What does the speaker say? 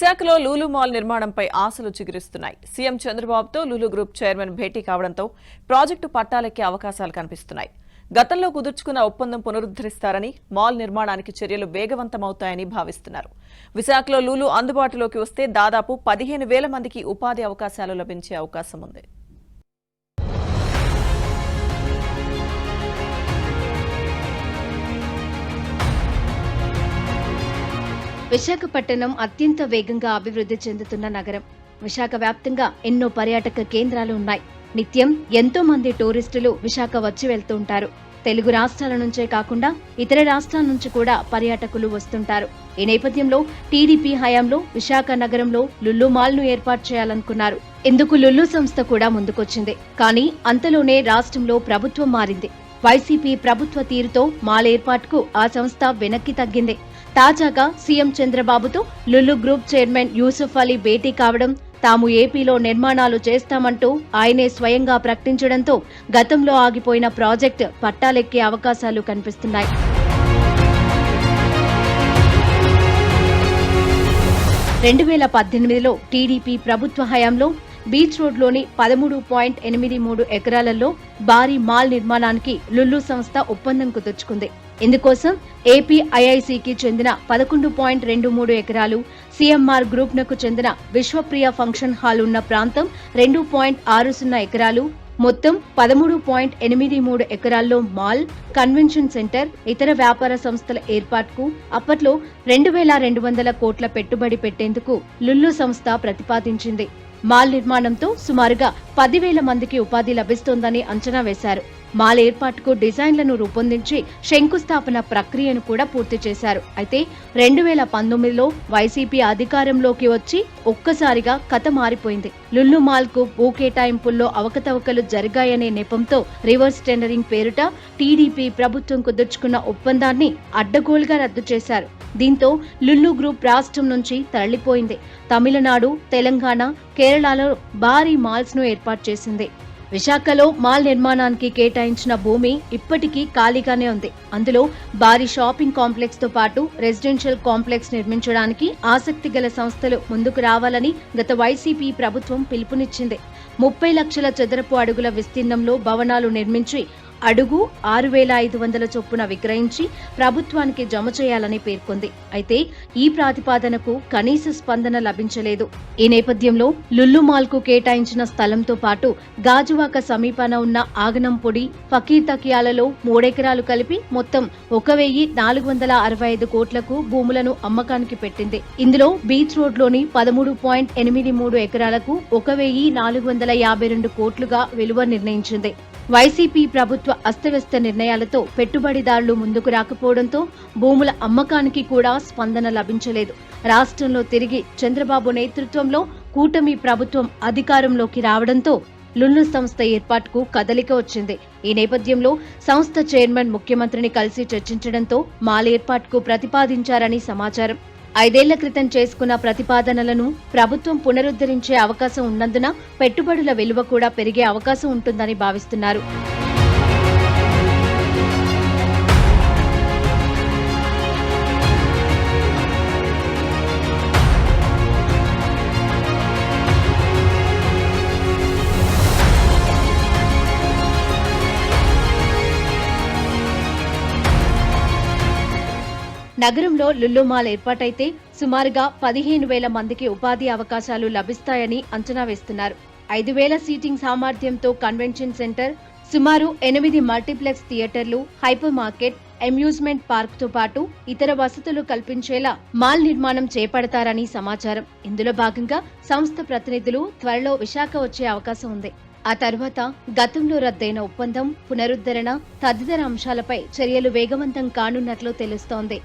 విశాఖలో లూలు మాల్ నిర్మాణంపై ఆశలు చిగురిస్తున్నాయి. సీఎం చంద్రబాబుతో లూలు గ్రూప్ చైర్మన్ భేటీ కావడంతో ప్రాజెక్టు పట్టాలెక్కే అవకాశాలు కనిపిస్తున్నాయి. గతంలో కుదుర్చుకున్న ఒప్పందం పునరుద్ధరిస్తారని, మాల్ నిర్మాణానికి చర్యలు వేగవంతమవుతాయని భావిస్తున్నారు. విశాఖలో లూలు అందుబాటులోకి వస్తే దాదాపు 15,000 మందికి ఉపాధి అవకాశాలు లభించే అవకాశం ఉంది. విశాఖపట్నం అత్యంత వేగంగా అభివృద్ధి చెందుతున్న నగరం. విశాఖ వ్యాప్తంగా ఎన్నో పర్యాటక కేంద్రాలు ఉన్నాయి. నిత్యం ఎంతో మంది టూరిస్టులు విశాఖ వచ్చి వెళ్తుంటారు. తెలుగు రాష్ట్రాల నుంచే కాకుండా ఇతర రాష్ట్రాల నుంచి కూడా పర్యాటకులు వస్తుంటారు. ఈ నేపథ్యంలో టీడీపీ హయాంలో విశాఖ నగరంలో లుల్లు మాల్ ను ఏర్పాటు చేయాలనుకున్నారు. ఇందుకు లుల్లు సంస్థ కూడా ముందుకొచ్చింది. కానీ అంతలోనే రాష్ట్రంలో ప్రభుత్వం మారింది. వైసీపీ ప్రభుత్వ తీరుతో మాల్ ఏర్పాటుకు ఆ సంస్థ వెనక్కి తగ్గింది. తాజాగా సీఎం చంద్రబాబుతో Lulu group chairman Yusuf Ali భేటీ కావడం, తాము ఏపీలో నిర్మాణాలు చేస్తామంటూ ఆయనే స్వయంగా ప్రకటించడంతో గతంలో ఆగిపోయిన ప్రాజెక్టు పట్టాలెక్కే అవకాశాలు కనిపిస్తున్నాయి. రెండు 2018లో టీడీపీ ప్రభుత్వ హయాంలో బీచ్ రోడ్లోని 13.83 ఎకరాలలో భారీ మాల్ నిర్మాణానికి లుల్లు సంస్థ ఒప్పందం కుదుర్చుకుంది. ఇందుకోసం ఏపీఐఐసికి చెందిన 11.23 ఎకరాలు, సీఎంఆర్ గ్రూప్ నకు చెందిన విశ్వప్రియ ఫంక్షన్ హాల్ ఉన్న ప్రాంతం 2.60 ఎకరాలు, మొత్తం 13.83 ఎకరాల్లో మాల్, కన్వెన్షన్ సెంటర్, ఇతర వ్యాపార సంస్థల ఏర్పాటుకు అప్పట్లో 2,200 కోట్ల పెట్టుబడి పెట్టేందుకు లుల్లు సంస్థ ప్రతిపాదించింది. మాల్ నిర్మాణంతో సుమారుగా 10,000 మందికి ఉపాధి లభిస్తోందని అంచనా వేశారు. మాల్ ఏర్పాటుకు డిజైన్లను రూపొందించి శంకుస్థాపన ప్రక్రియను కూడా పూర్తి చేశారు. అయితే 2019లో వైసీపీ అధికారంలోకి వచ్చి ఒక్కసారిగా కథ మారిపోయింది. లుల్లు మాల్ కు భూ కేటాయింపుల్లో అవకతవకలు జరిగాయనే నెపంతో రివర్స్ టెండరింగ్ పేరుట టీడీపీ ప్రభుత్వం కుదుర్చుకున్న ఒప్పందాన్ని అడ్డగోలుగా రద్దు చేశారు. దీంతో లుల్లు గ్రూప్ రాష్ట్రం నుంచి తరలిపోయింది. తమిళనాడు, తెలంగాణ, కేరళలో భారీ మాల్స్ ను ఏర్పాటు చేసింది. విశాఖలో మాల్ నిర్మాణానికి కేటాయించిన భూమి ఇప్పటికీ ఖాళీగానే ఉంది. అందులో భారీ షాపింగ్ కాంప్లెక్స్ తో పాటు రెసిడెన్షియల్ కాంప్లెక్స్ నిర్మించడానికి ఆసక్తి గల సంస్థలు ముందుకు రావాలని గత వైసీపీ ప్రభుత్వం పిలుపునిచ్చింది. 30 లక్షల చదరపు అడుగుల విస్తీర్ణంలో భవనాలు నిర్మించి అడుగు 6,500 చొప్పున విక్రయించి ప్రభుత్వానికి జమ చేయాలని పేర్కొంది. అయితే ఈ ప్రతిపాదనకు కనీస స్పందన లభించలేదు. ఈ నేపథ్యంలో లుల్లు మాల్ కు కేటాయించిన స్థలంతో పాటు గాజువాక సమీపాన ఉన్న ఆగనంపొడి, ఫకీర్ తకియాలలో 3 ఎకరాలు కలిపి మొత్తం 1,465 కోట్లకు భూములను అమ్మకానికి పెట్టింది. ఇందులో బీచ్ రోడ్లోని 13.83 ఎకరాలకు 1,452 కోట్లుగా విలువ నిర్ణయించింది. వైసీపీ ప్రభుత్వ అస్తవ్యస్త నిర్ణయాలతో పెట్టుబడిదారులు ముందుకు రాకపోవడంతో భూముల అమ్మకానికి కూడా స్పందన లభించలేదు. రాష్ట్రంలో తిరిగి చంద్రబాబు నేతృత్వంలో కూటమి ప్రభుత్వం అధికారంలోకి రావడంతో లుల్లు సంస్థ ఏర్పాటుకు కదలిక వచ్చింది. ఈ నేపథ్యంలో సంస్థ చైర్మన్ ముఖ్యమంత్రిని కలిసి చర్చించడంతో మాల్ ఏర్పాటుకు ప్రతిపాదించారని సమాచారం. 5 ఏళ్ల క్రితం చేసుకున్న ప్రతిపాదనలను ప్రభుత్వం పునరుద్ధరించే అవకాశం ఉన్నందున పెట్టుబడుల విలువ కూడా పెరిగే అవకాశం ఉంటుందని భావిస్తున్నారు. నగరంలో లుల్లు మాల్ ఏర్పాటైతే సుమారుగా 15,000 మందికి ఉపాధి అవకాశాలు లభిస్తాయని అంచనా వేస్తున్నారు. 5,000 సీటింగ్ సామర్థ్యంతో కన్వెన్షన్ సెంటర్, సుమారు 8 మల్టీప్లెక్స్ థియేటర్లు, హైపర్ మార్కెట్, అమ్యూజ్మెంట్ పార్క్ తో పాటు ఇతర వసతులు కల్పించేలా మాల్ నిర్మాణం చేపడతారని సమాచారం. ఇందులో భాగంగా సంస్థ ప్రతినిధులు త్వరలో విశాఖ వచ్చే అవకాశం ఉంది. ఆ తర్వాత గతంలో రద్దయిన ఒప్పందం పునరుద్ధరణ తదితర అంశాలపై చర్యలు వేగవంతం కానున్నట్లు తెలుస్తోంది.